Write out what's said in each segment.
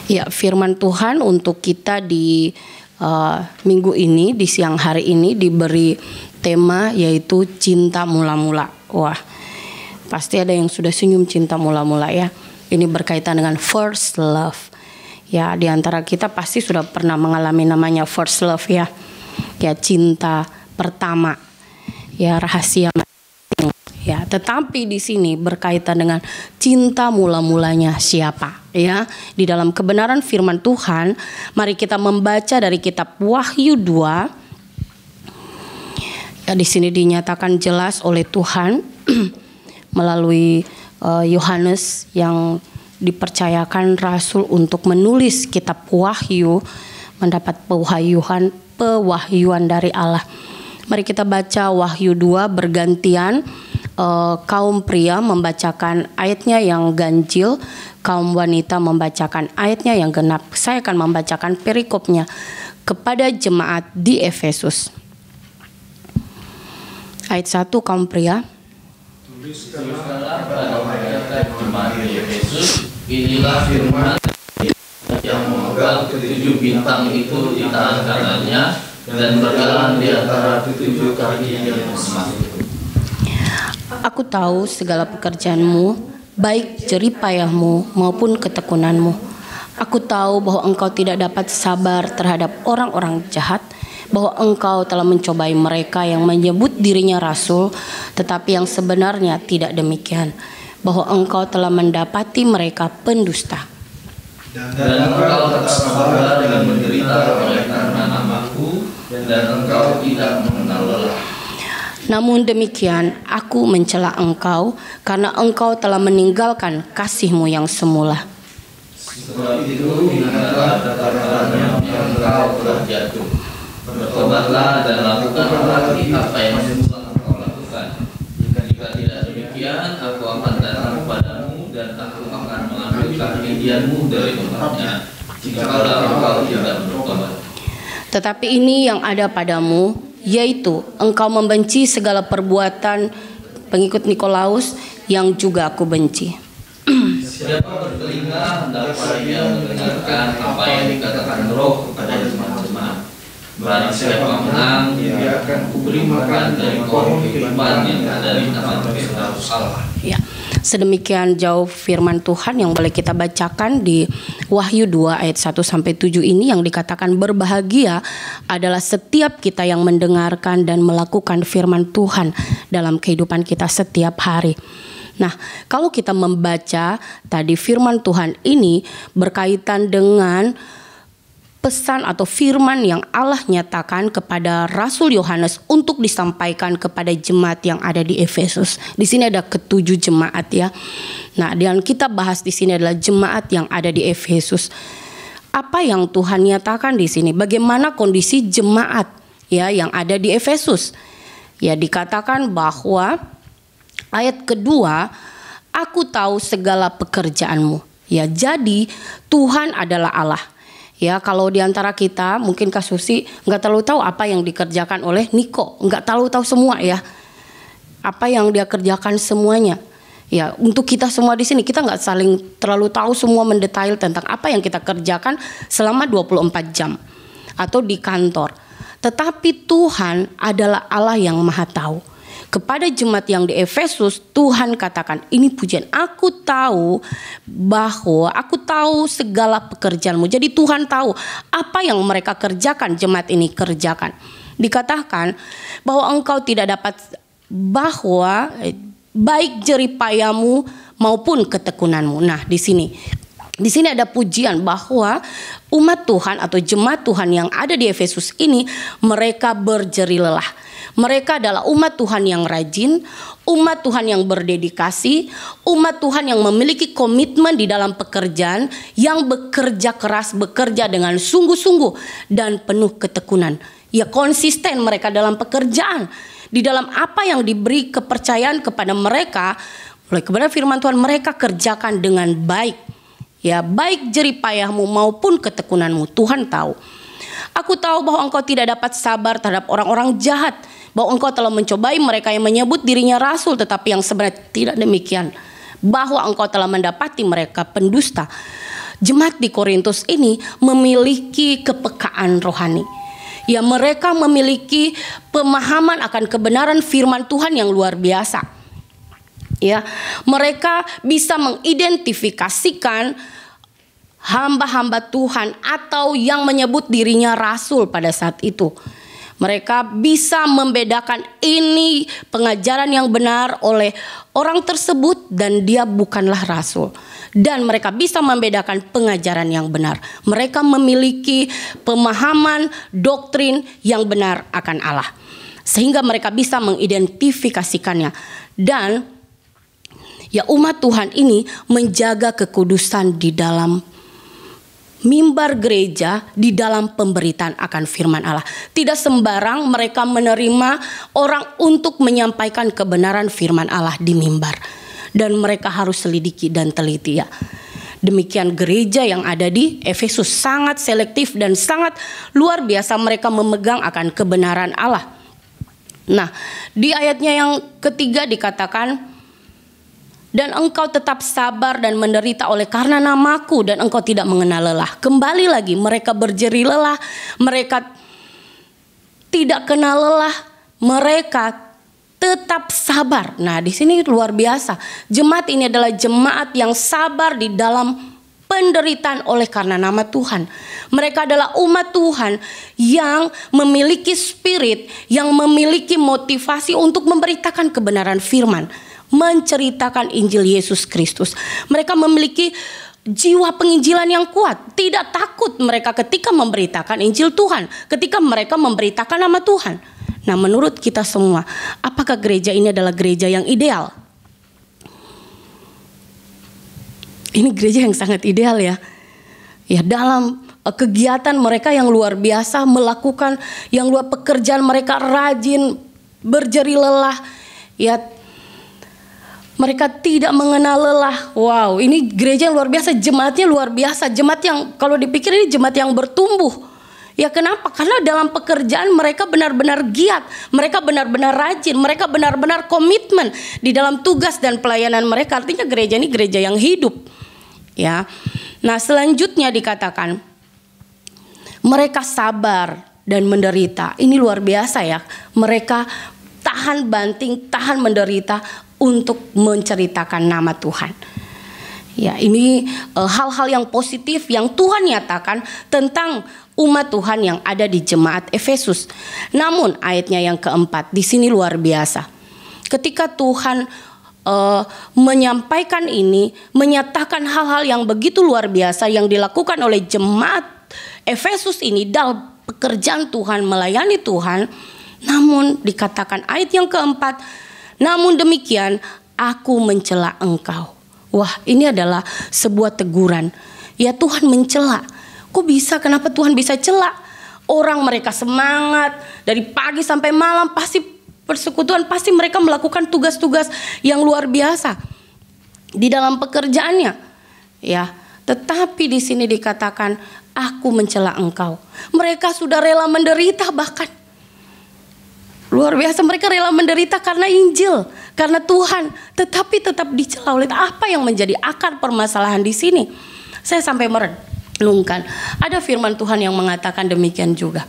Ya, firman Tuhan untuk kita di minggu ini, di siang hari ini diberi tema yaitu cinta mula-mula. Wah, pasti ada yang sudah senyum cinta mula-mula ya. Ini berkaitan dengan first love. Ya, di antara kita pasti sudah pernah mengalami namanya first love ya. Ya, cinta pertama. Ya, rahasia. Ya, tetapi di sini berkaitan dengan cinta mula-mulanya siapa? Ya, di dalam kebenaran firman Tuhan, mari kita membaca dari kitab Wahyu 2. Ya, di sini dinyatakan jelas oleh Tuhan melalui Yohanes yang dipercayakan rasul untuk menulis kitab Wahyu, mendapat pewahyuan dari Allah. Mari kita baca Wahyu 2 bergantian. Kaum pria membacakan ayatnya yang ganjil, kaum wanita membacakan ayatnya yang genap. Saya akan membacakan perikopnya kepada jemaat di Efesus. Ayat 1, kaum pria. Tuliskanlah pada jemaat di Efesus, inilah firman yang memegang ketujuh bintang itu di tangan kanannya dan berjalan di antara ketujuh kaki yang emas. Aku tahu segala pekerjaanmu, baik jerih payahmu maupun ketekunanmu. Aku tahu bahwa engkau tidak dapat sabar terhadap orang-orang jahat, bahwa engkau telah mencobai mereka yang menyebut dirinya rasul, tetapi yang sebenarnya tidak demikian, bahwa engkau telah mendapati mereka pendusta. Dan engkau tetap sabar dengan menderita oleh karena namaku, dan engkau tidak mengenal lelah. Namun demikian, aku mencela engkau karena engkau telah meninggalkan kasihmu yang semula. Sebab itu, ingatlah kata-katanya yang engkau telah jatuh. Bertobatlah dan lakukanlah lagi apa yang semula engkau lakukan. Jika tidak demikian, aku akan datang kepadamu dan aku akan mengambil kehidupanmu dari tempatnya, jika engkau tidak bertobat. Tetapi ini yang ada padamu, yaitu engkau membenci segala perbuatan pengikut Nikolaus yang juga aku benci. Siapa bertelinga hendaklah ia mendengarkan apa yang dikatakan Roh kepada jemaat-jemaat. Barang siapa menang, dia akan kuberi makan dari pohon kehidupan yang ada di tangan Firdaus Allah. Ya. Sedemikian jauh firman Tuhan yang boleh kita bacakan di Wahyu 2 ayat 1-7 ini, yang dikatakan berbahagia adalah setiap kita yang mendengarkan dan melakukan firman Tuhan dalam kehidupan kita setiap hari. Nah, kalau kita membaca tadi firman Tuhan ini berkaitan dengan pesan atau firman yang Allah nyatakan kepada Rasul Yohanes untuk disampaikan kepada jemaat yang ada di Efesus. Di sini ada ketujuh jemaat ya. Nah, yang kita bahas di sini adalah jemaat yang ada di Efesus. Apa yang Tuhan nyatakan di sini? Bagaimana kondisi jemaat ya yang ada di Efesus? Ya, dikatakan bahwa ayat kedua, aku tahu segala pekerjaanmu. Ya, jadi Tuhan adalah Allah. Ya, kalau di antara kita mungkin Kak Susi nggak terlalu tahu apa yang dikerjakan oleh Niko, nggak terlalu tahu semua ya, apa yang dia kerjakan semuanya. Ya, untuk kita semua di sini kita nggak saling terlalu tahu semua mendetail tentang apa yang kita kerjakan selama 24 jam atau di kantor. Tetapi Tuhan adalah Allah yang Maha Tahu. Kepada jemaat yang di Efesus, Tuhan katakan, ini pujian, aku tahu bahwa aku tahu segala pekerjaanmu. Jadi Tuhan tahu apa yang mereka kerjakan, jemaat ini kerjakan. Dikatakan bahwa engkau tidak dapat, bahwa baik jerih payahmu maupun ketekunanmu. Nah, di sini ada pujian bahwa umat Tuhan atau jemaat Tuhan yang ada di Efesus ini, mereka berjerih lelah. Mereka adalah umat Tuhan yang rajin, umat Tuhan yang berdedikasi, umat Tuhan yang memiliki komitmen di dalam pekerjaan, yang bekerja keras, bekerja dengan sungguh-sungguh dan penuh ketekunan. Ya, konsisten mereka dalam pekerjaan, di dalam apa yang diberi kepercayaan kepada mereka oleh kebenaran firman Tuhan, mereka kerjakan dengan baik. Ya, baik jerih payahmu maupun ketekunanmu, Tuhan tahu. Aku tahu bahwa engkau tidak dapat sabar terhadap orang-orang jahat, bahwa engkau telah mencobai mereka yang menyebut dirinya rasul, tetapi yang sebenarnya tidak demikian, bahwa engkau telah mendapati mereka pendusta. jemaat di Korintus ini memiliki kepekaan rohani. Ya, mereka memiliki pemahaman akan kebenaran firman Tuhan yang luar biasa. Ya, mereka bisa mengidentifikasikan hamba-hamba Tuhan atau yang menyebut dirinya rasul pada saat itu. Mereka bisa membedakan ini pengajaran yang benar oleh orang tersebut dan dia bukanlah rasul. Dan mereka bisa membedakan pengajaran yang benar. Mereka memiliki pemahaman doktrin yang benar akan Allah. Sehingga mereka bisa mengidentifikasikannya. Dan ya, umat Tuhan ini menjaga kekudusan di dalam mimbar gereja, di dalam pemberitaan akan firman Allah. Tidak sembarang mereka menerima orang untuk menyampaikan kebenaran firman Allah di mimbar. Dan mereka harus selidiki dan teliti ya. Demikian gereja yang ada di Efesus, sangat selektif dan sangat luar biasa mereka memegang akan kebenaran Allah. Nah, di ayatnya yang ketiga dikatakan, dan engkau tetap sabar dan menderita oleh karena namaku, dan engkau tidak mengenal lelah. Kembali lagi, mereka berjeri lelah, mereka tidak kenal lelah, mereka tetap sabar. Nah, di sini luar biasa. Jemaat ini adalah jemaat yang sabar di dalam penderitaan oleh karena nama Tuhan. Mereka adalah umat Tuhan yang memiliki spirit, yang memiliki motivasi untuk memberitakan kebenaran firman, menceritakan Injil Yesus Kristus. Mereka memiliki jiwa penginjilan yang kuat. Tidak takut mereka ketika memberitakan Injil Tuhan, ketika mereka memberitakan nama Tuhan. Nah, menurut kita semua, apakah gereja ini adalah gereja yang ideal? Ini gereja yang sangat ideal ya. Ya, dalam kegiatan mereka yang luar biasa, melakukan yang luar pekerjaan mereka rajin, berjeri lelah. Ya, mereka tidak mengenal lelah. Wow, ini gereja yang luar biasa, jemaatnya luar biasa. Jemaat yang kalau dipikir ini jemaat yang bertumbuh. Ya, kenapa? Karena dalam pekerjaan mereka benar-benar giat, mereka benar-benar rajin, mereka benar-benar komitmen di dalam tugas dan pelayanan mereka. Artinya gereja ini gereja yang hidup. Ya. Nah, selanjutnya dikatakan mereka sabar dan menderita. Ini luar biasa ya. Mereka tahan banting, tahan menderita untuk menceritakan nama Tuhan. Ya, ini hal-hal yang positif yang Tuhan nyatakan tentang umat Tuhan yang ada di jemaat Efesus. Namun ayatnya yang keempat di sini luar biasa. Ketika Tuhan menyampaikan ini, menyatakan hal-hal yang begitu luar biasa yang dilakukan oleh jemaat Efesus ini dalam pekerjaan Tuhan, melayani Tuhan. Namun dikatakan ayat yang keempat, namun demikian aku mencela engkau. Wah, ini adalah sebuah teguran. Ya, Tuhan mencela. Kok bisa? Kenapa Tuhan bisa cela? Orang mereka semangat dari pagi sampai malam, pasti persekutuan, pasti mereka melakukan tugas-tugas yang luar biasa di dalam pekerjaannya. Ya, tetapi di sini dikatakan aku mencela engkau. Mereka sudah rela menderita bahkan. Luar biasa, mereka rela menderita karena Injil, karena Tuhan, tetapi tetap dicela oleh. Apa yang menjadi akar permasalahan di sini? Saya sampai merenungkan. Ada firman Tuhan yang mengatakan demikian juga.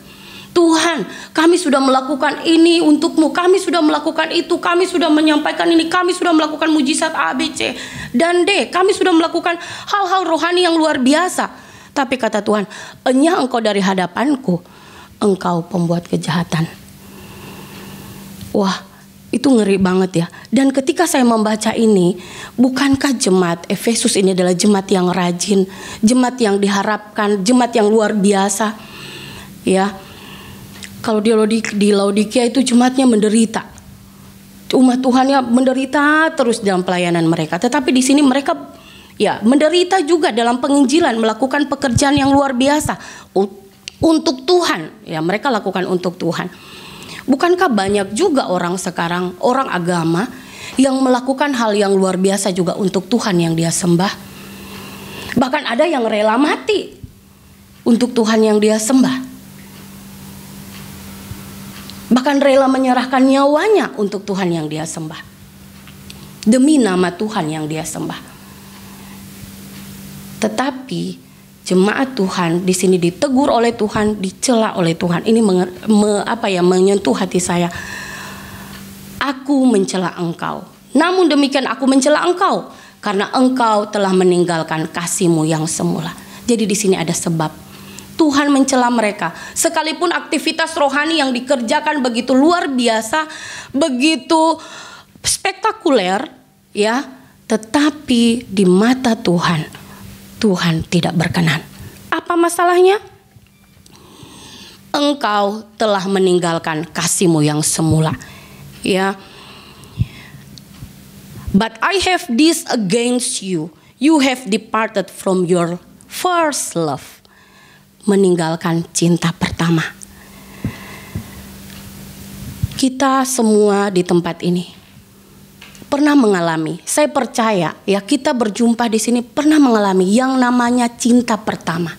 Tuhan, kami sudah melakukan ini untukmu, kami sudah melakukan itu, kami sudah menyampaikan ini, kami sudah melakukan mujizat A, B, C, dan D. Kami sudah melakukan hal-hal rohani yang luar biasa. Tapi kata Tuhan, enyah engkau dari hadapanku, engkau pembuat kejahatan. Wah, itu ngeri banget ya. Dan ketika saya membaca ini, bukankah jemaat Efesus ini adalah jemaat yang rajin, jemaat yang diharapkan, jemaat yang luar biasa. Ya, kalau di Laodikia itu jemaatnya menderita, umat Tuhannya menderita terus dalam pelayanan mereka. Tetapi di sini mereka ya menderita juga dalam penginjilan, melakukan pekerjaan yang luar biasa untuk Tuhan. Ya, mereka lakukan untuk Tuhan. Bukankah banyak juga orang sekarang, orang agama yang melakukan hal yang luar biasa juga untuk Tuhan yang dia sembah. Bahkan ada yang rela mati untuk Tuhan yang dia sembah. Bahkan rela menyerahkan nyawanya untuk Tuhan yang dia sembah. Demi nama Tuhan yang dia sembah. Tetapi jemaat Tuhan di sini ditegur oleh Tuhan, dicela oleh Tuhan. Ini menyentuh hati saya. Aku mencela engkau. Namun demikian aku mencela engkau karena engkau telah meninggalkan kasih-Mu yang semula. Jadi di sini ada sebab. Tuhan mencela mereka. Sekalipun aktivitas rohani yang dikerjakan begitu luar biasa, begitu spektakuler, ya, tetapi di mata Tuhan, Tuhan tidak berkenan. Apa masalahnya? Engkau telah meninggalkan kasih-Mu yang semula. Ya. But I have this against you. You have departed from your first love. Meninggalkan cinta pertama. Kita semua di tempat ini pernah mengalami, saya percaya ya, kita berjumpa di sini pernah mengalami yang namanya cinta pertama.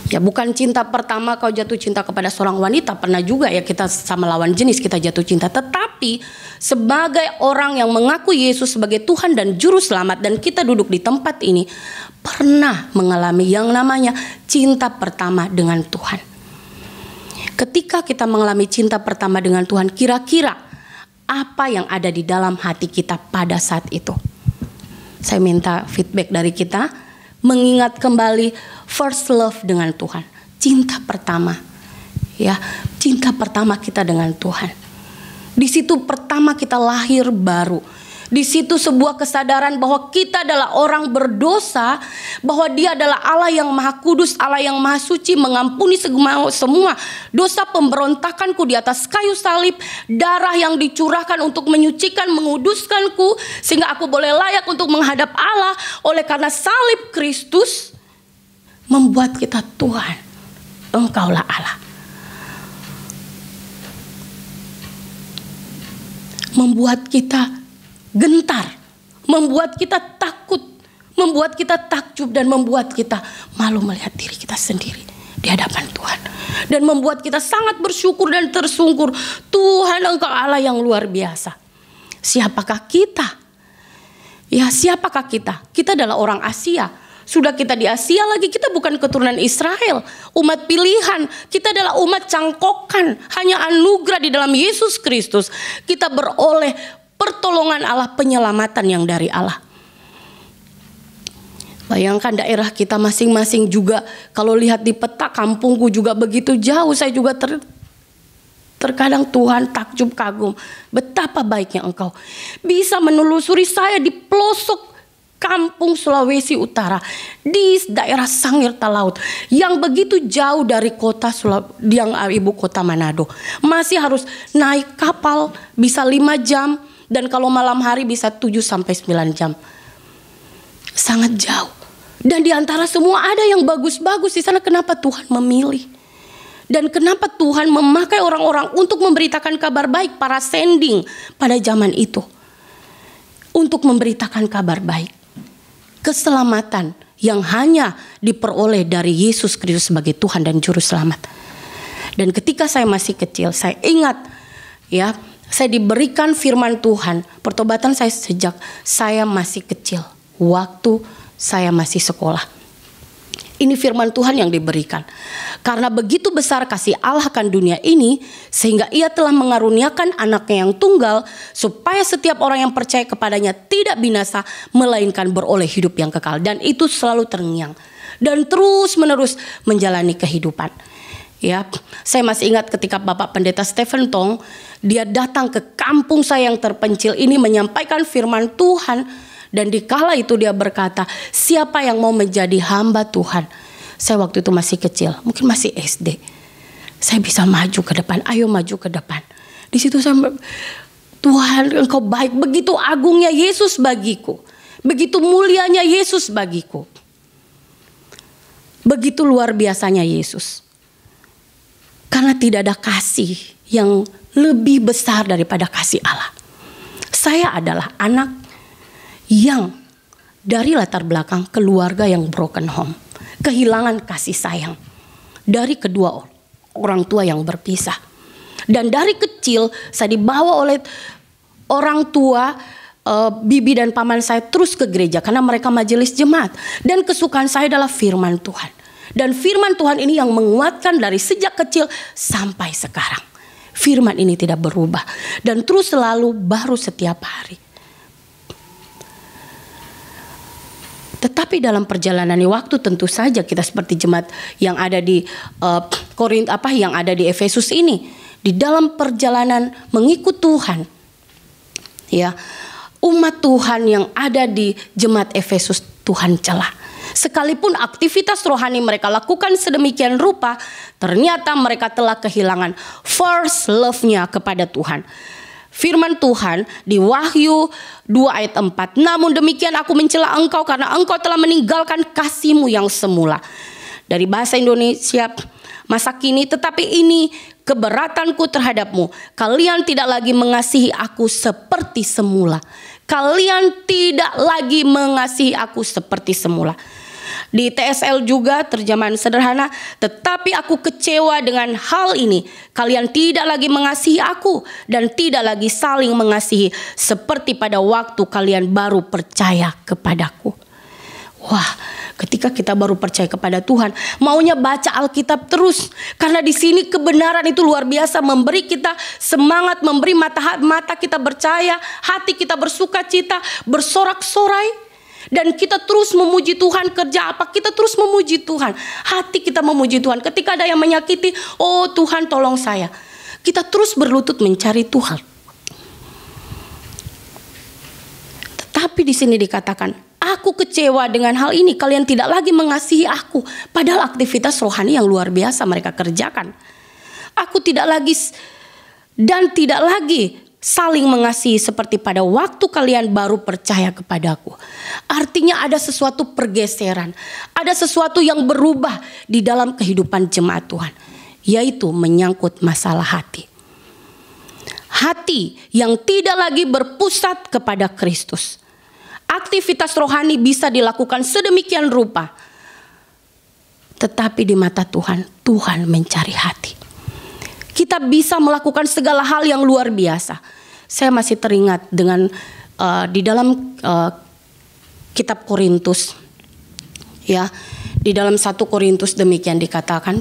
Ya, bukan cinta pertama kau jatuh cinta kepada seorang wanita, pernah juga ya kita sama lawan jenis kita jatuh cinta. Tetapi sebagai orang yang mengaku Yesus sebagai Tuhan dan Juru Selamat, dan kita duduk di tempat ini pernah mengalami yang namanya cinta pertama dengan Tuhan. Ketika kita mengalami cinta pertama dengan Tuhan, kira-kira apa yang ada di dalam hati kita pada saat itu? Saya minta feedback dari kita, mengingat kembali first love dengan Tuhan, cinta pertama, ya, cinta pertama kita dengan Tuhan. Di situ pertama kita lahir baru. Di situ sebuah kesadaran bahwa kita adalah orang berdosa, bahwa Dia adalah Allah yang Maha Kudus, Allah yang Maha Suci, mengampuni semua dosa pemberontakanku di atas kayu salib, darah yang dicurahkan untuk menyucikan, menguduskanku, sehingga aku boleh layak untuk menghadap Allah. Oleh karena salib Kristus membuat kita Tuhan, Engkaulah Allah. Membuat kita gentar, membuat kita takut, membuat kita takjub, dan membuat kita malu melihat diri kita sendiri di hadapan Tuhan, dan membuat kita sangat bersyukur dan tersungkur. Tuhan, Engkau Allah yang luar biasa. Siapakah kita? Ya, siapakah kita? Kita adalah orang Asia. Sudah kita di Asia lagi, kita bukan keturunan Israel, umat pilihan. Kita adalah umat cangkokan, hanya anugerah di dalam Yesus Kristus kita beroleh pertolongan Allah, penyelamatan yang dari Allah. Bayangkan daerah kita masing-masing juga, kalau lihat di peta kampungku juga begitu jauh. Saya juga terkadang Tuhan takjub kagum, betapa baiknya Engkau bisa menelusuri saya di pelosok kampung Sulawesi Utara, di daerah Sangir Talaut, yang begitu jauh dari kota yang ibu kota Manado. Masih harus naik kapal bisa 5 jam, dan kalau malam hari bisa 7-9 jam. Sangat jauh. Dan di antara semua ada yang bagus-bagus di sana. Kenapa Tuhan memilih? Dan kenapa Tuhan memakai orang-orang untuk memberitakan kabar baik, para sending pada zaman itu, untuk memberitakan kabar baik, keselamatan yang hanya diperoleh dari Yesus Kristus sebagai Tuhan dan Juru Selamat. Dan ketika saya masih kecil, saya ingat ya, saya diberikan firman Tuhan. Pertobatan saya sejak saya masih kecil, waktu saya masih sekolah. Ini firman Tuhan yang diberikan. Karena begitu besar kasih Allah akan dunia ini, sehingga Ia telah mengaruniakan anaknya yang tunggal, supaya setiap orang yang percaya kepadanya tidak binasa, melainkan beroleh hidup yang kekal. Dan itu selalu terngiang dan terus menerus menjalani kehidupan. Ya, saya masih ingat ketika Bapak Pendeta Stephen Tong, dia datang ke kampung saya yang terpencil ini menyampaikan firman Tuhan. Dan di kala itu dia berkata, siapa yang mau menjadi hamba Tuhan? Saya waktu itu masih kecil, mungkin masih SD. Saya bisa maju ke depan, ayo maju ke depan. Di situ saya, Tuhan Engkau baik, begitu agungnya Yesus bagiku, begitu mulianya Yesus bagiku, begitu luar biasanya Yesus. Karena tidak ada kasih yang lebih besar daripada kasih Allah. Saya adalah anak yang dari latar belakang keluarga yang broken home, kehilangan kasih sayang dari kedua orang tua yang berpisah. Dan dari kecil saya dibawa oleh orang tua bibi dan paman saya terus ke gereja karena mereka majelis jemaat. Dan kesukaan saya adalah firman Tuhan. Dan firman Tuhan ini yang menguatkan dari sejak kecil sampai sekarang. Firman ini tidak berubah dan terus selalu baru setiap hari. Tetapi dalam perjalanan waktu tentu saja kita seperti jemaat yang ada di yang ada di Efesus ini, di dalam perjalanan mengikut Tuhan, ya, umat Tuhan yang ada di jemaat Efesus Tuhan celah. Sekalipun aktivitas rohani mereka lakukan sedemikian rupa, ternyata mereka telah kehilangan first love-nya kepada Tuhan. Firman Tuhan di Wahyu 2 ayat 4. Namun demikian aku mencela engkau karena engkau telah meninggalkan kasihmu yang semula. Dari bahasa Indonesia masa kini, tetapi ini keberatanku terhadapmu. Kalian tidak lagi mengasihi aku seperti semula. Kalian tidak lagi mengasihi aku seperti semula. Di TSL juga terjemahan sederhana, tetapi aku kecewa dengan hal ini. Kalian tidak lagi mengasihi aku dan tidak lagi saling mengasihi seperti pada waktu kalian baru percaya kepadaku. Wah, ketika kita baru percaya kepada Tuhan, maunya baca Alkitab terus. Karena di sini kebenaran itu luar biasa, memberi kita semangat, memberi mata kita percaya, hati kita bersuka cita, bersorak-sorai. Dan kita terus memuji Tuhan, kerja apa kita terus memuji Tuhan. Hati kita memuji Tuhan. Ketika ada yang menyakiti, oh Tuhan tolong saya. Kita terus berlutut mencari Tuhan. Tetapi di sini dikatakan, aku kecewa dengan hal ini. Kalian tidak lagi mengasihi aku. Padahal aktivitas rohani yang luar biasa mereka kerjakan. Aku tidak lagi saling mengasihi seperti pada waktu kalian baru percaya kepadaku. Artinya ada sesuatu pergeseran, ada sesuatu yang berubah di dalam kehidupan jemaat Tuhan, yaitu menyangkut masalah hati. Hati yang tidak lagi berpusat kepada Kristus. Aktivitas rohani bisa dilakukan sedemikian rupa, tetapi di mata Tuhan, Tuhan mencari hati. Kita bisa melakukan segala hal yang luar biasa. Saya masih teringat dengan di dalam kitab Korintus, ya, di dalam 1 Korintus demikian dikatakan,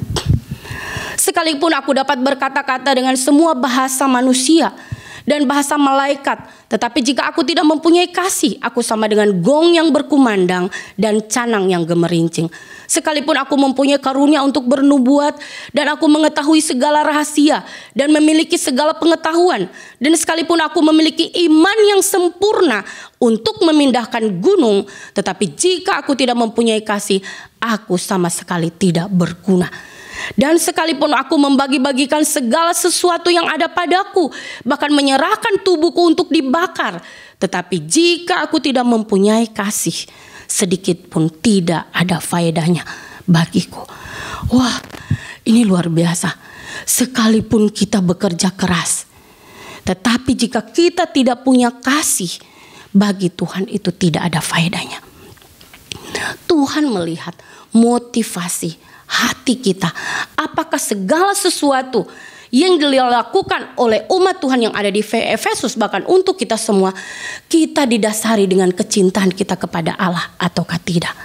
sekalipun aku dapat berkata-kata dengan semua bahasa manusia dan bahasa malaikat, tetapi jika aku tidak mempunyai kasih, aku sama dengan gong yang berkumandang dan canang yang gemerincing. Sekalipun aku mempunyai karunia untuk bernubuat dan aku mengetahui segala rahasia dan memiliki segala pengetahuan, dan sekalipun aku memiliki iman yang sempurna untuk memindahkan gunung, tetapi jika aku tidak mempunyai kasih, aku sama sekali tidak berguna. Dan sekalipun aku membagi-bagikan segala sesuatu yang ada padaku, bahkan menyerahkan tubuhku untuk dibakar, tetapi jika aku tidak mempunyai kasih, sedikit pun tidak ada faedahnya bagiku. Wah, ini luar biasa. Sekalipun kita bekerja keras, tetapi jika kita tidak punya kasih, bagi Tuhan itu tidak ada faedahnya. Tuhan melihat motivasi hati kita. Apakah segala sesuatu yang dilakukan oleh umat Tuhan yang ada di Efesus, bahkan untuk kita semua, kita didasari dengan kecintaan kita kepada Allah ataukah tidak?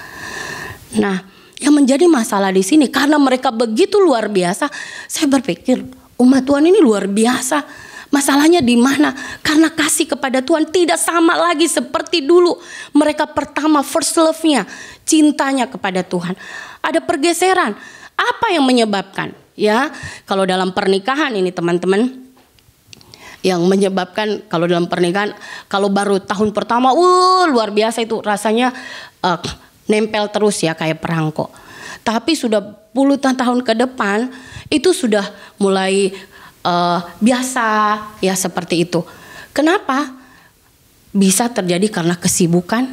Nah, yang menjadi masalah di sini karena mereka begitu luar biasa, saya berpikir umat Tuhan ini luar biasa. Masalahnya di mana? Karena kasih kepada Tuhan tidak sama lagi seperti dulu. Mereka pertama first love-nya, cintanya kepada Tuhan. Ada pergeseran. Apa yang menyebabkan? Ya, kalau dalam pernikahan ini teman-teman, yang menyebabkan kalau dalam pernikahan, kalau baru tahun pertama, luar biasa itu rasanya nempel terus ya kayak perangko. Tapi sudah puluhan tahun ke depan itu sudah mulai biasa ya seperti itu. Kenapa? Bisa terjadi karena kesibukan,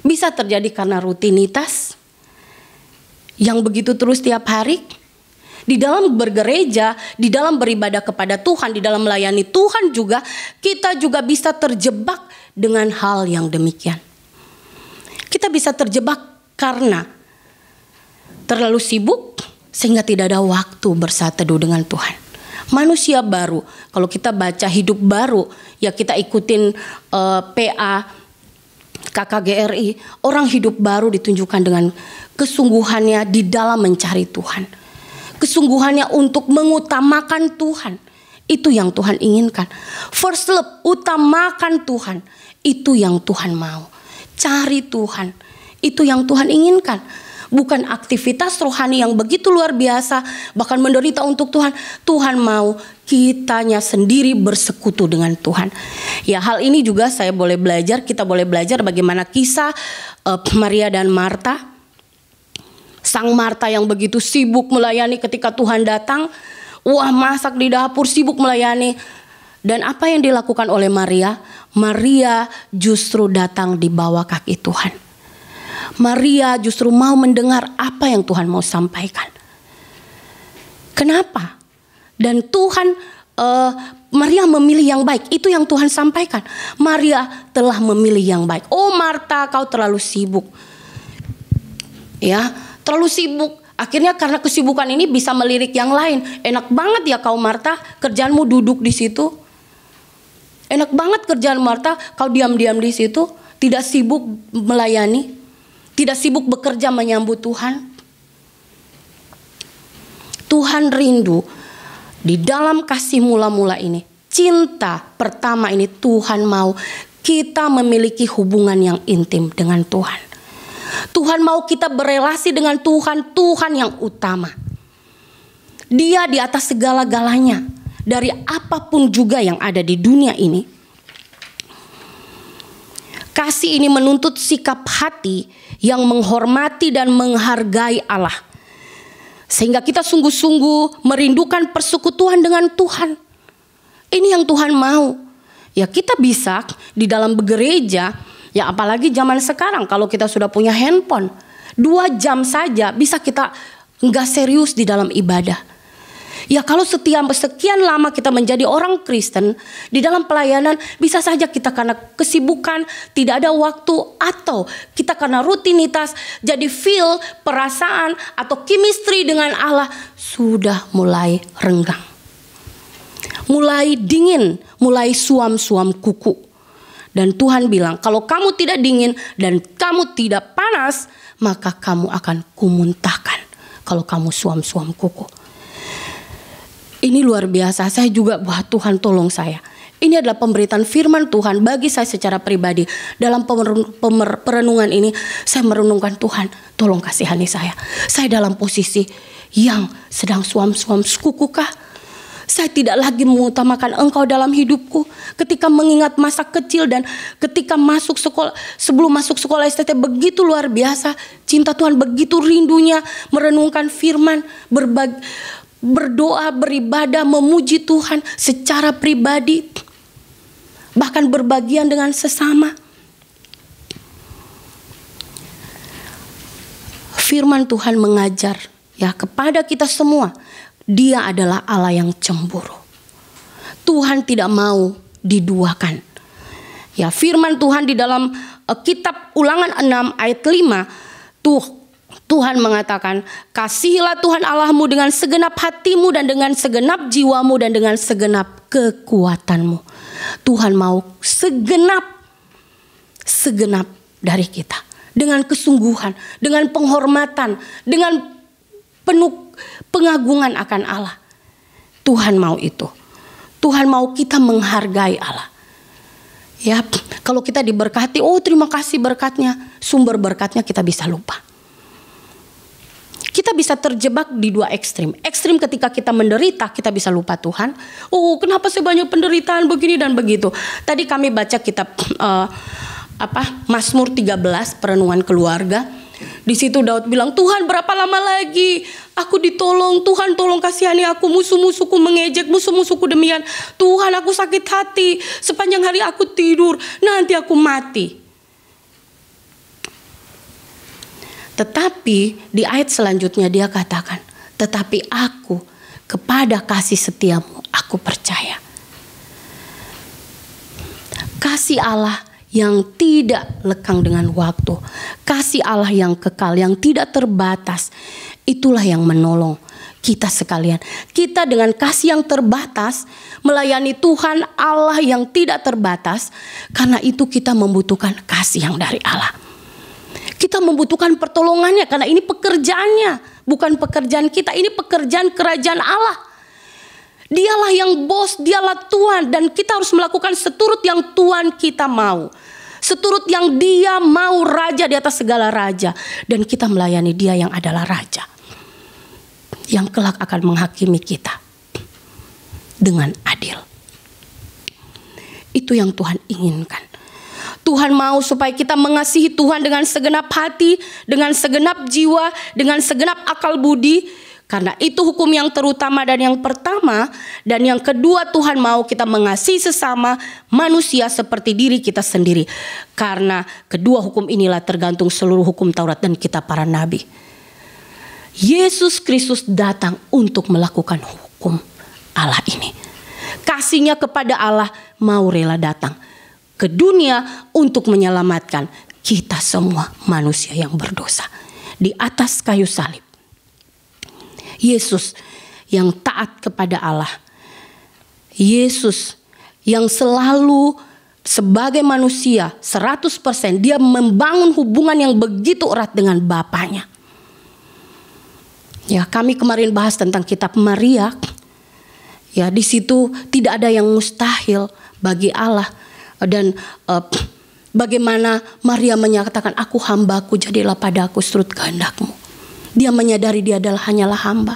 bisa terjadi karena rutinitas yang begitu terus tiap hari. Di dalam bergereja, di dalam beribadah kepada Tuhan, di dalam melayani Tuhan juga, kita juga bisa terjebak dengan hal yang demikian. Kita bisa terjebak karena terlalu sibuk sehingga tidak ada waktu bersaat teduh dengan Tuhan. manusia baru. Kalau kita baca hidup baru, ya kita ikutin PA KKGRI, orang hidup baru ditunjukkan dengan kesungguhannya di dalam mencari Tuhan. Kesungguhannya untuk mengutamakan Tuhan. Itu yang Tuhan inginkan. First love, utamakan Tuhan. Itu yang Tuhan mau. Cari Tuhan. Itu yang Tuhan inginkan. Bukan aktivitas rohani yang begitu luar biasa, bahkan menderita untuk Tuhan. Tuhan mau kitanya sendiri bersekutu dengan Tuhan. Ya, hal ini juga saya boleh belajar, kita boleh belajar bagaimana kisah Maria dan Marta. Sang Marta yang begitu sibuk melayani ketika Tuhan datang. Wah, masak di dapur, sibuk melayani. Dan apa yang dilakukan oleh Maria? Maria justru datang di bawah kaki Tuhan. Maria justru mau mendengar apa yang Tuhan mau sampaikan. Kenapa? Dan Tuhan, Maria memilih yang baik. Itu yang Tuhan sampaikan. Maria telah memilih yang baik. Oh Marta, kau terlalu sibuk. Ya, terlalu sibuk. Akhirnya karena kesibukan ini bisa melirik yang lain. Enak banget ya kau Marta, kerjaanmu duduk di situ. Enak banget kerjaan Marta, kau diam-diam di situ, tidak sibuk melayani. Tidak sibuk bekerja menyambut Tuhan. Tuhan rindu di dalam kasih mula-mula ini. Cinta pertama ini Tuhan mau kita memiliki hubungan yang intim dengan Tuhan. Tuhan mau kita berelasi dengan Tuhan. Tuhan yang utama. Dia di atas segala-galanya. Dari apapun juga yang ada di dunia ini. Kasih ini menuntut sikap hati yang menghormati dan menghargai Allah. Sehingga kita sungguh-sungguh merindukan persekutuan dengan Tuhan. Ini yang Tuhan mau. Ya kita bisa di dalam bergereja, ya apalagi zaman sekarang kalau kita sudah punya handphone. 2 jam saja bisa kita enggak serius di dalam ibadah. Ya kalau sekian lama kita menjadi orang Kristen, di dalam pelayanan bisa saja kita karena kesibukan, tidak ada waktu, atau kita karena rutinitas, jadi feel, perasaan atau chemistry dengan Allah sudah mulai renggang. Mulai dingin, mulai suam-suam kuku. Dan Tuhan bilang, kalau kamu tidak dingin dan kamu tidak panas, maka kamu akan kumuntahkan kalau kamu suam-suam kuku. Ini luar biasa, saya juga, wah Tuhan tolong saya. Ini adalah pemberitaan firman Tuhan bagi saya secara pribadi. Dalam perenungan ini, saya merenungkan Tuhan, tolong kasihani saya. Saya dalam posisi yang sedang suam-suam kukukah? Saya tidak lagi mengutamakan Engkau dalam hidupku. Ketika mengingat masa kecil dan ketika masuk sekolah, sebelum masuk sekolah STT begitu luar biasa. Cinta Tuhan begitu rindunya, merenungkan firman, berdoa, beribadah, memuji Tuhan secara pribadi, bahkan berbagian dengan sesama. Firman Tuhan mengajar ya kepada kita semua, Dia adalah Allah yang cemburu. Tuhan tidak mau diduakan. Ya, firman Tuhan di dalam kitab Ulangan 6 ayat 5 Tuhan mengatakan, kasihilah Tuhan Allahmu dengan segenap hatimu dan dengan segenap jiwamu dan dengan segenap kekuatanmu. Tuhan mau segenap dari kita. Dengan kesungguhan, dengan penghormatan, dengan penuh pengagungan akan Allah. Tuhan mau itu. Tuhan mau kita menghargai Allah. Ya, kalau kita diberkati, oh terima kasih berkatnya. Sumber berkatnya kita bisa lupa. Kita bisa terjebak di 2 ekstrim. Ekstrim ketika kita menderita, kita bisa lupa Tuhan. Oh, kenapa sih banyak penderitaan begini dan begitu. Tadi kami baca kitab Mazmur 13, perenungan keluarga. Di situ Daud bilang, Tuhan berapa lama lagi aku ditolong. Tuhan tolong kasihani aku. Musuh-musuhku mengejek, musuh-musuhku demikian. Tuhan aku sakit hati. Sepanjang hari aku tidur, nanti aku mati. Tetapi di ayat selanjutnya dia katakan, tetapi aku kepada kasih setiamu aku percaya. Kasih Allah yang tidak lekang dengan waktu, kasih Allah yang kekal, yang tidak terbatas. Itulah yang menolong kita sekalian. Kita dengan kasih yang terbatas melayani Tuhan Allah yang tidak terbatas. Karena itu kita membutuhkan kasih yang dari Allah. Kita membutuhkan pertolongannya karena ini pekerjaannya, bukan pekerjaan kita. Ini pekerjaan kerajaan Allah. Dialah yang bos, dialah Tuhan, dan kita harus melakukan seturut yang Tuhan kita mau. Seturut yang Dia mau, raja di atas segala raja. Dan kita melayani Dia yang adalah raja, yang kelak akan menghakimi kita dengan adil. Itu yang Tuhan inginkan. Tuhan mau supaya kita mengasihi Tuhan dengan segenap hati, dengan segenap jiwa, dengan segenap akal budi. Karena itu hukum yang terutama dan yang pertama. Dan yang kedua, Tuhan mau kita mengasihi sesama manusia seperti diri kita sendiri. Karena kedua hukum inilah tergantung seluruh hukum Taurat dan kitab para nabi. Yesus Kristus datang untuk melakukan hukum Allah ini. Kasihnya kepada Allah mau rela datang ke dunia untuk menyelamatkan kita semua manusia yang berdosa. Di atas kayu salib, Yesus yang taat kepada Allah. Yesus yang selalu sebagai manusia 100% dia membangun hubungan yang begitu erat dengan Bapaknya. Ya, kami kemarin bahas tentang kitab Maria. Ya, di situ tidak ada yang mustahil bagi Allah. Dan bagaimana Maria menyatakan, aku hambaku, jadilah padaku seturut kehendak-Mu. Dia menyadari dia adalah hanyalah hamba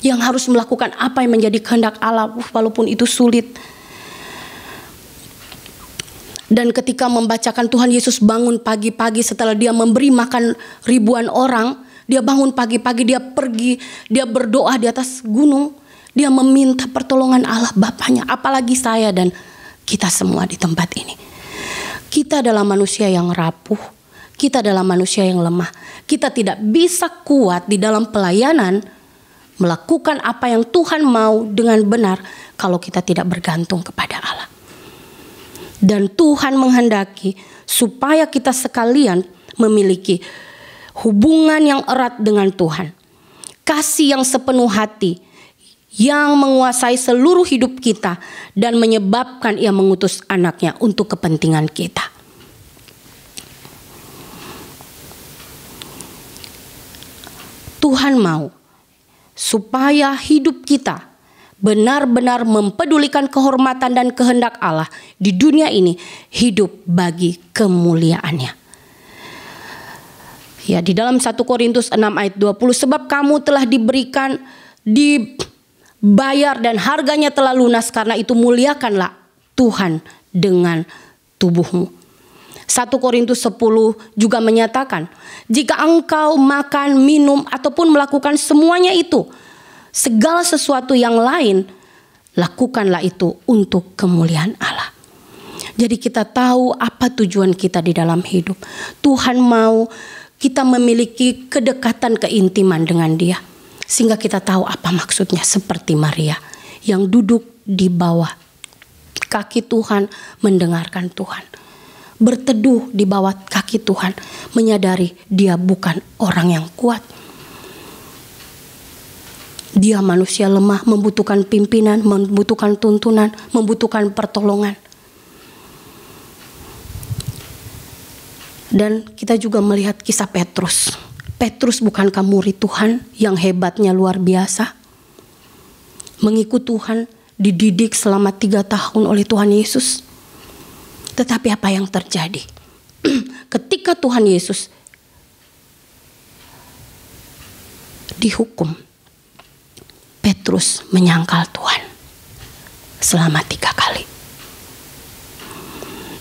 yang harus melakukan apa yang menjadi kehendak Allah walaupun itu sulit. Dan ketika membacakan Tuhan Yesus bangun pagi-pagi setelah dia memberi makan ribuan orang, dia bangun pagi-pagi, dia pergi, dia berdoa di atas gunung, dia meminta pertolongan Allah Bapaknya. Apalagi saya dan kita semua di tempat ini. Kita adalah manusia yang rapuh, kita adalah manusia yang lemah. Kita tidak bisa kuat di dalam pelayanan melakukan apa yang Tuhan mau dengan benar kalau kita tidak bergantung kepada Allah. Dan Tuhan menghendaki supaya kita sekalian memiliki hubungan yang erat dengan Tuhan. Kasih yang sepenuh hati yang menguasai seluruh hidup kita dan menyebabkan Ia mengutus anaknya untuk kepentingan kita. Tuhan mau supaya hidup kita benar-benar mempedulikan kehormatan dan kehendak Allah di dunia ini, hidup bagi kemuliaannya. Ya, di dalam 1 Korintus 6 ayat 20, sebab kamu telah diberikan, dibayar dan harganya telah lunas, karena itu muliakanlah Tuhan dengan tubuhmu. 1 Korintus 10 juga menyatakan, jika engkau makan, minum, ataupun melakukan semuanya itu, segala sesuatu yang lain, lakukanlah itu untuk kemuliaan Allah. Jadi kita tahu apa tujuan kita di dalam hidup. Tuhan mau kita memiliki kedekatan, keintiman dengan Dia. Sehingga kita tahu apa maksudnya, seperti Maria yang duduk di bawah kaki Tuhan, mendengarkan Tuhan. Berteduh di bawah kaki Tuhan, menyadari dia bukan orang yang kuat. Dia manusia lemah, membutuhkan pimpinan, membutuhkan tuntunan, membutuhkan pertolongan. Dan kita juga melihat kisah Petrus. Petrus bukankah murid Tuhan yang hebatnya luar biasa? Mengikut Tuhan, dididik selama 3 tahun oleh Tuhan Yesus. Tetapi apa yang terjadi? Ketika Tuhan Yesus dihukum, Petrus menyangkal Tuhan selama 3 kali.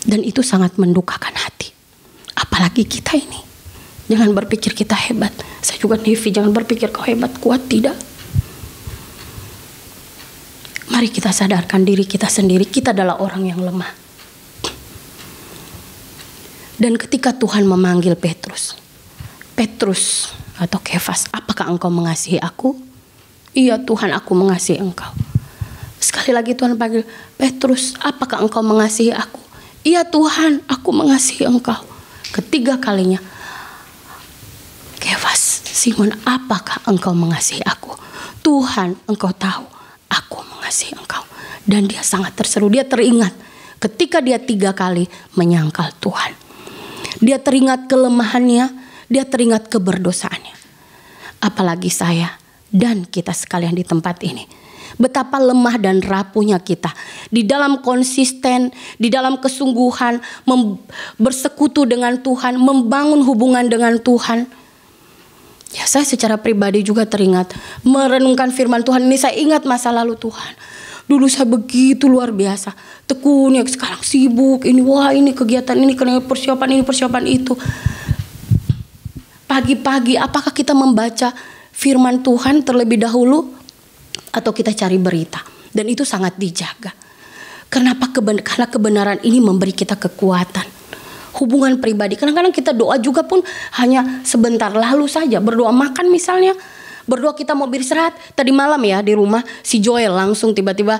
Dan itu sangat mendukakan hati. Apalagi kita ini. Jangan berpikir kita hebat. Saya juga Nevi, jangan berpikir kau hebat, kuat, tidak. Mari kita sadarkan diri kita sendiri, kita adalah orang yang lemah. Dan ketika Tuhan memanggil Petrus, Petrus atau Kefas, apakah engkau mengasihi aku? Iya Tuhan, aku mengasihi engkau. Sekali lagi Tuhan panggil, Petrus, apakah engkau mengasihi aku? Iya Tuhan, aku mengasihi Engkau. Ketiga kalinya, Kefas, Simon, apakah engkau mengasihi aku? Tuhan, Engkau tahu aku mengasihi Engkau. Dan dia sangat terseru, dia teringat ketika dia 3 kali menyangkal Tuhan. Dia teringat kelemahannya, dia teringat keberdosaannya. Apalagi saya dan kita sekalian di tempat ini. Betapa lemah dan rapuhnya kita di dalam konsisten, di dalam kesungguhan bersekutu dengan Tuhan, membangun hubungan dengan Tuhan. Ya, saya secara pribadi juga teringat merenungkan firman Tuhan ini. Saya ingat masa lalu Tuhan. Dulu saya begitu luar biasa tekunnya, sekarang sibuk ini, wah ini kegiatan ini, persiapan ini, persiapan itu. Pagi-pagi apakah kita membaca firman Tuhan terlebih dahulu atau kita cari berita? Dan itu sangat dijaga. Kenapa? Karena kebenaran ini memberi kita kekuatan. Hubungan pribadi, kadang-kadang kita doa juga pun hanya sebentar, lalu saja. Berdoa makan misalnya, berdoa kita mau beristirahat. Tadi malam ya di rumah si Joel langsung tiba-tiba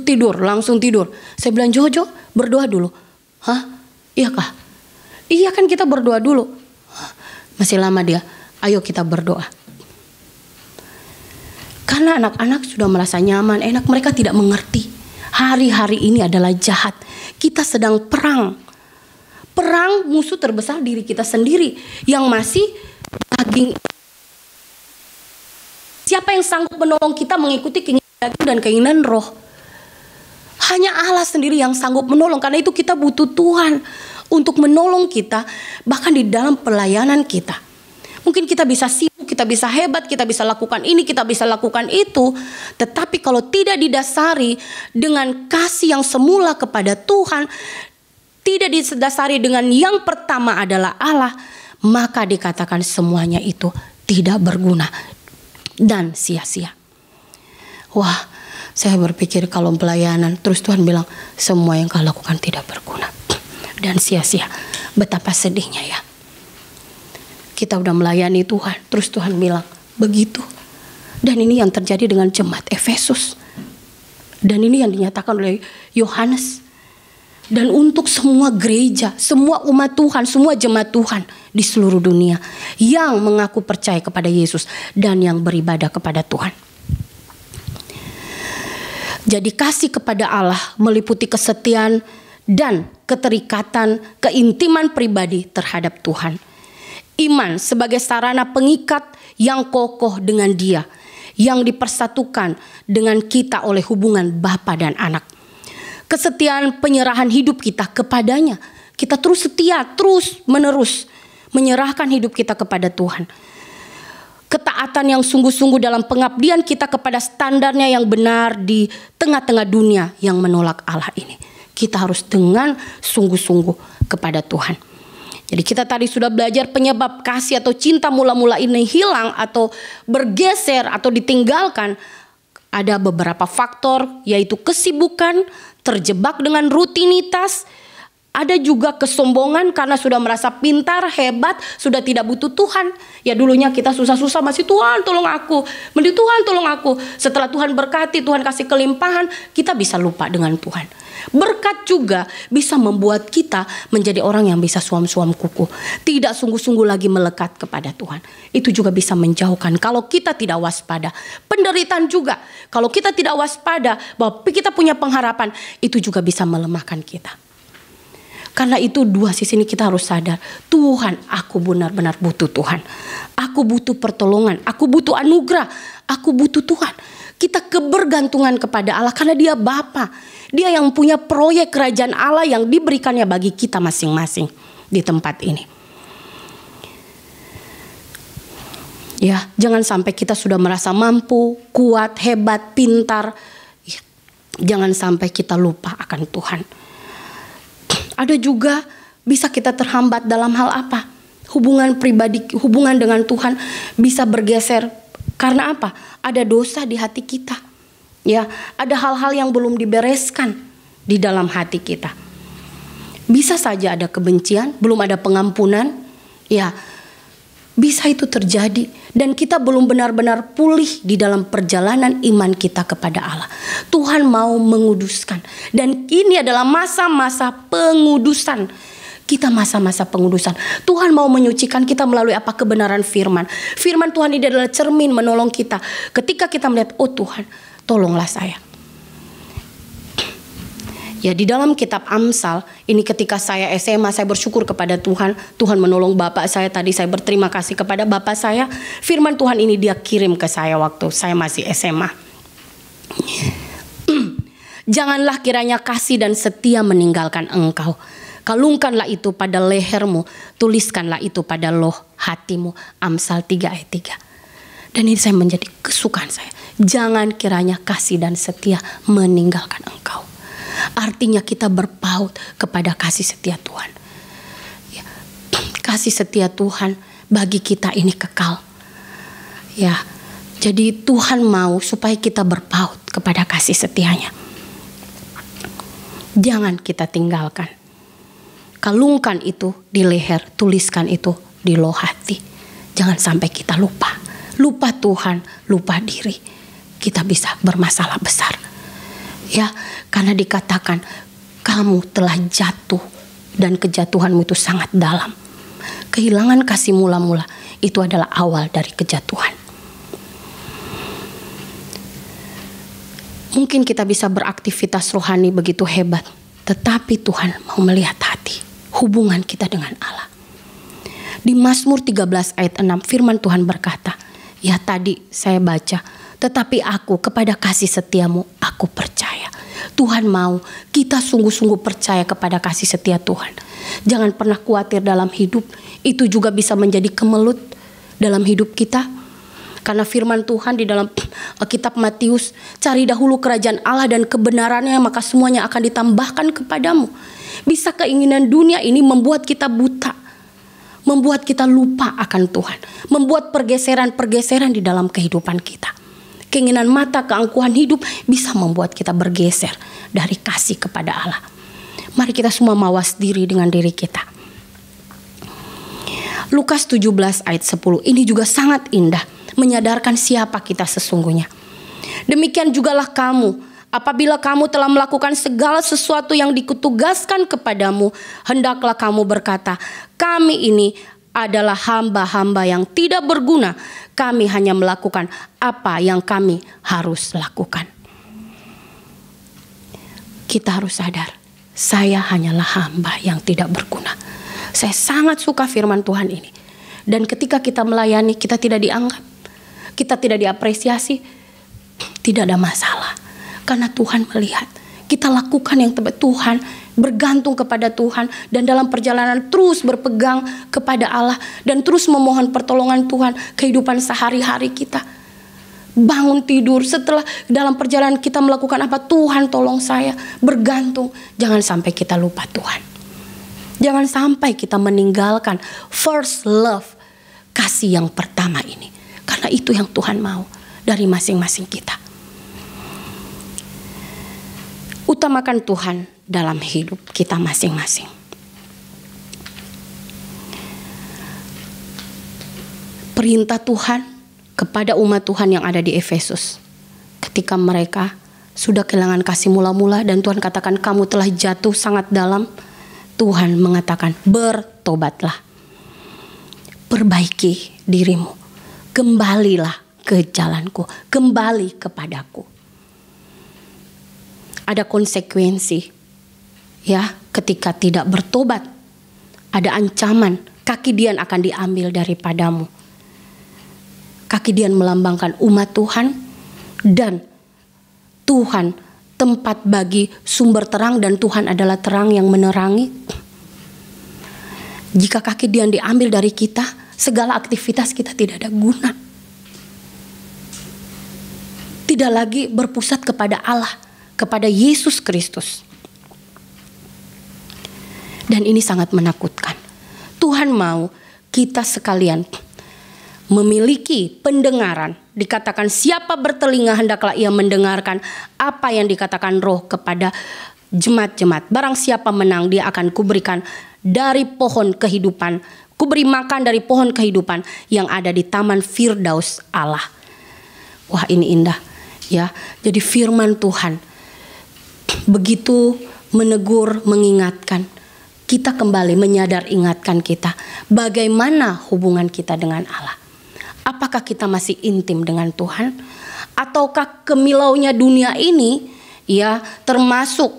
tidur, langsung tidur. Saya bilang, Jojo berdoa dulu. Hah? Iya kah? Iya kan kita berdoa dulu. Masih lama dia, ayo kita berdoa. Karena anak-anak sudah merasa nyaman, enak, mereka tidak mengerti. Hari-hari ini adalah jahat. Kita sedang perang. Perang musuh terbesar diri kita sendiri yang masih daging. Siapa yang sanggup menolong kita mengikuti keinginan daging dan keinginan roh? Hanya Allah sendiri yang sanggup menolong. Karena itu kita butuh Tuhan untuk menolong kita bahkan di dalam pelayanan kita. Mungkin kita bisa sibuk, kita bisa hebat, kita bisa lakukan ini, kita bisa lakukan itu. Tetapi kalau tidak didasari dengan kasih yang semula kepada Tuhan, tidak didasari dengan yang pertama adalah Allah, maka dikatakan semuanya itu tidak berguna dan sia-sia. Wah, saya berpikir kalau pelayanan, terus Tuhan bilang semua yang kau lakukan tidak berguna dan sia-sia. Betapa sedihnya ya. Kita udah melayani Tuhan, terus Tuhan bilang begitu. Dan ini yang terjadi dengan jemaat Efesus. Dan ini yang dinyatakan oleh Yohanes. Dan untuk semua gereja, semua umat Tuhan, semua jemaat Tuhan di seluruh dunia yang mengaku percaya kepada Yesus dan yang beribadah kepada Tuhan. Jadi kasih kepada Allah meliputi kesetiaan dan keterikatan, keintiman pribadi terhadap Tuhan. Iman sebagai sarana pengikat yang kokoh dengan Dia, yang dipersatukan dengan kita oleh hubungan Bapa dan Anak. Kesetiaan penyerahan hidup kita kepadanya. Kita terus setia, terus menerus menyerahkan hidup kita kepada Tuhan. Ketaatan yang sungguh-sungguh dalam pengabdian kita kepada standarnya yang benar di tengah-tengah dunia yang menolak Allah ini. Kita harus dengan sungguh-sungguh kepada Tuhan. Jadi kita tadi sudah belajar penyebab kasih atau cinta mula-mula ini hilang atau bergeser atau ditinggalkan. Ada beberapa faktor, yaitu kesibukan, terjebak dengan rutinitas. Ada juga kesombongan karena sudah merasa pintar, hebat, sudah tidak butuh Tuhan. Ya dulunya kita susah-susah masih Tuhan tolong aku, mending Tuhan tolong aku. Setelah Tuhan berkati, Tuhan kasih kelimpahan, kita bisa lupa dengan Tuhan. Berkat juga bisa membuat kita menjadi orang yang bisa suam-suam kuku, tidak sungguh-sungguh lagi melekat kepada Tuhan. Itu juga bisa menjauhkan kalau kita tidak waspada. Penderitaan juga, kalau kita tidak waspada bahwa kita punya pengharapan, itu juga bisa melemahkan kita. Karena itu dua sisi ini kita harus sadar. Tuhan, aku benar-benar butuh Tuhan. Aku butuh pertolongan. Aku butuh anugerah. Aku butuh Tuhan. Kita kebergantungan kepada Allah karena Dia Bapa. Dia yang punya proyek kerajaan Allah yang diberikannya bagi kita masing-masing di tempat ini. Ya, jangan sampai kita sudah merasa mampu, kuat, hebat, pintar. Ya, jangan sampai kita lupa akan Tuhan. Ada juga bisa kita terhambat dalam hal apa? Hubungan pribadi, hubungan dengan Tuhan bisa bergeser. Karena apa? Ada dosa di hati kita. Ya, ada hal-hal yang belum dibereskan di dalam hati kita. Bisa saja ada kebencian, belum ada pengampunan. Ya, Bisa itu terjadi dan kita belum benar-benar pulih di dalam perjalanan iman kita kepada Allah. Tuhan mau menguduskan dan ini adalah masa-masa pengudusan. Kita masa-masa pengudusan. Tuhan mau menyucikan kita melalui apa? Kebenaran firman. Firman Tuhan ini adalah cermin menolong kita. Ketika kita melihat, oh Tuhan, tolonglah saya. Ya, di dalam kitab Amsal, ini ketika saya SMA, saya bersyukur kepada Tuhan. Tuhan menolong bapak saya tadi, saya berterima kasih kepada bapak saya. Firman Tuhan ini dia kirim ke saya waktu saya masih SMA. Janganlah kiranya kasih dan setia meninggalkan engkau. Kalungkanlah itu pada lehermu, tuliskanlah itu pada loh hatimu. Amsal 3 ayat 3. Dan ini saya menjadi kesukaan saya. Jangan kiranya kasih dan setia meninggalkan engkau. Artinya kita berpaut kepada kasih setia Tuhan. Ya, kasih setia Tuhan bagi kita ini kekal. Ya, jadi Tuhan mau supaya kita berpaut kepada kasih setianya. Jangan kita tinggalkan. Kalungkan itu di leher, tuliskan itu di loh hati. Jangan sampai kita lupa. Lupa Tuhan, lupa diri. Kita bisa bermasalah besar. Ya, karena dikatakan kamu telah jatuh dan kejatuhanmu itu sangat dalam. Kehilangan kasih mula-mula itu adalah awal dari kejatuhan. Mungkin kita bisa beraktivitas rohani begitu hebat, tetapi Tuhan mau melihat hati, hubungan kita dengan Allah. Di Mazmur 13 ayat 6 firman Tuhan berkata, ya tadi saya baca, tetapi aku kepada kasih setiamu aku percaya. Tuhan mau kita sungguh-sungguh percaya kepada kasih setia Tuhan. Jangan pernah khawatir dalam hidup. Itu juga bisa menjadi kemelut dalam hidup kita. Karena firman Tuhan di dalam kitab Matius, cari dahulu kerajaan Allah dan kebenarannya, maka semuanya akan ditambahkan kepadamu. Bisa keinginan dunia ini membuat kita buta, membuat kita lupa akan Tuhan, membuat pergeseran-pergeseran di dalam kehidupan kita. Keinginan mata, keangkuhan hidup bisa membuat kita bergeser dari kasih kepada Allah. Mari kita semua mawas diri dengan diri kita. Lukas 17 ayat 10 ini juga sangat indah, menyadarkan siapa kita sesungguhnya. Demikian jugalah kamu, apabila kamu telah melakukan segala sesuatu yang ditugaskan kepadamu, hendaklah kamu berkata, kami ini adalah hamba-hamba yang tidak berguna. Kami hanya melakukan apa yang kami harus lakukan. Kita harus sadar, saya hanyalah hamba yang tidak berguna. Saya sangat suka firman Tuhan ini. Dan ketika kita melayani, kita tidak dianggap, kita tidak diapresiasi, tidak ada masalah. Karena Tuhan melihat, kita lakukan yang terbaik. Tuhan bergantung kepada Tuhan dan dalam perjalanan terus berpegang kepada Allah dan terus memohon pertolongan Tuhan kehidupan sehari-hari kita. Bangun tidur setelah dalam perjalanan kita melakukan apa, Tuhan tolong saya, bergantung. Jangan sampai kita lupa Tuhan. Jangan sampai kita meninggalkan first love, kasih yang pertama ini. Karena itu yang Tuhan mau dari masing-masing kita. Utamakan Tuhan dalam hidup kita masing-masing. Perintah Tuhan kepada umat Tuhan yang ada di Efesus, ketika mereka sudah kehilangan kasih mula-mula dan Tuhan katakan kamu telah jatuh sangat dalam, Tuhan mengatakan bertobatlah, perbaiki dirimu, kembalilah ke jalanku, kembali kepadaku. Ada konsekuensi ya ketika tidak bertobat. Ada ancaman, kaki Dian akan diambil daripadamu. Kaki Dian melambangkan umat Tuhan dan Tuhan tempat bagi sumber terang dan Tuhan adalah terang yang menerangi. Jika kaki Dian diambil dari kita, segala aktivitas kita tidak ada guna. Tidak lagi berpusat kepada Allah, kepada Yesus Kristus. Dan ini sangat menakutkan. Tuhan mau kita sekalian memiliki pendengaran. Dikatakan siapa bertelinga hendaklah ia mendengarkan apa yang dikatakan Roh kepada jemaat-jemaat. Barang siapa menang dia akan kuberikan dari pohon kehidupan, Kuberi makan dari pohon kehidupan yang ada di taman Firdaus Allah. Wah, ini indah ya. Jadi firman Tuhan begitu menegur, mengingatkan kita kembali, ingatkan kita bagaimana hubungan kita dengan Allah. Apakah kita masih intim dengan Tuhan, ataukah kemilaunya dunia ini ya, termasuk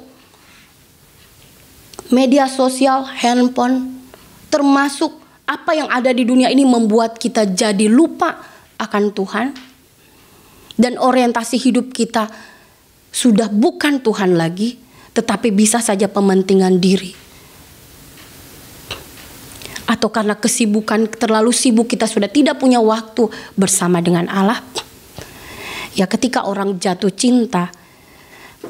media sosial, handphone, termasuk apa yang ada di dunia ini membuat kita jadi lupa akan Tuhan, dan orientasi hidup kita sudah bukan Tuhan lagi, tetapi bisa saja pementingan diri. Atau karena kesibukan, terlalu sibuk, kita sudah tidak punya waktu bersama dengan Allah. Ya, ketika orang jatuh cinta,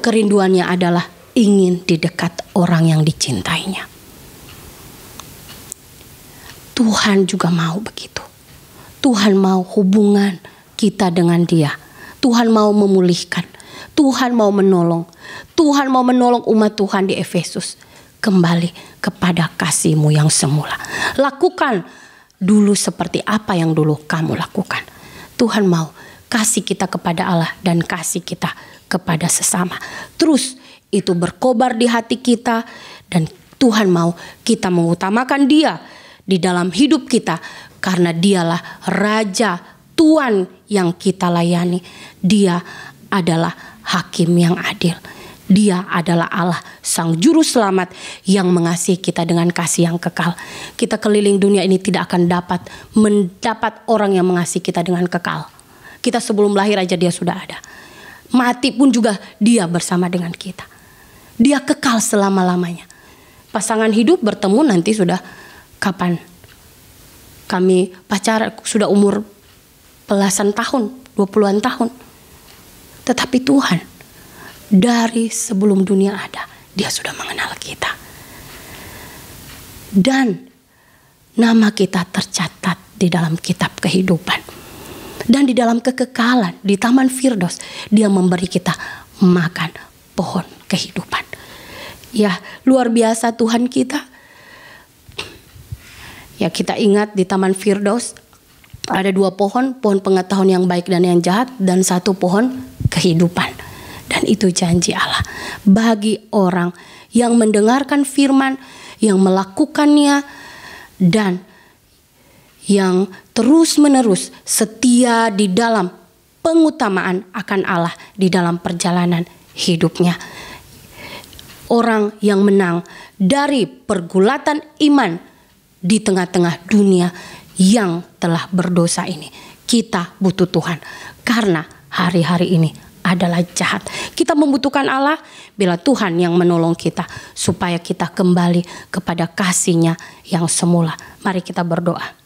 kerinduannya adalah ingin di dekat orang yang dicintainya. Tuhan juga mau begitu. Tuhan mau hubungan kita dengan Dia. Tuhan mau memulihkan. Tuhan mau menolong. Tuhan mau menolong umat Tuhan di Efesus kembali kepada kasih-Mu yang semula. Lakukan dulu seperti apa yang dulu kamu lakukan. Tuhan mau kasih kita kepada Allah dan kasih kita kepada sesama. Terus itu berkobar di hati kita, dan Tuhan mau kita mengutamakan Dia di dalam hidup kita, karena Dialah Raja, Tuhan yang kita layani. Dia adalah Hakim yang adil. Dia adalah Allah, Sang Juru Selamat yang mengasihi kita dengan kasih yang kekal. Kita keliling dunia ini tidak akan mendapat orang yang mengasihi kita dengan kekal. Kita sebelum lahir aja Dia sudah ada. Mati pun juga Dia bersama dengan kita. Dia kekal selama-lamanya. Pasangan hidup bertemu nanti sudah kapan? Kami pacaran sudah umur belasan tahun, 20-an tahun. Tetapi Tuhan dari sebelum dunia ada, Dia sudah mengenal kita. Dan nama kita tercatat di dalam kitab kehidupan. Dan di dalam kekekalan, di Taman Firdaus, Dia memberi kita makan pohon kehidupan. Ya, luar biasa Tuhan kita. Ya, kita ingat di Taman Firdaus ada 2 pohon, pohon pengetahuan yang baik dan yang jahat, dan 1 pohon kehidupan. Dan itu janji Allah bagi orang yang mendengarkan firman, yang melakukannya, dan yang terus-menerus setia di dalam pengutamaan akan Allah di dalam perjalanan hidupnya. Orang yang menang dari pergulatan iman di tengah-tengah dunia yang telah berdosa ini. Kita butuh Tuhan karena hari-hari ini adalah jahat. Kita membutuhkan Allah bila Tuhan yang menolong kita supaya kita kembali kepada kasih-Nya yang semula. Mari kita berdoa.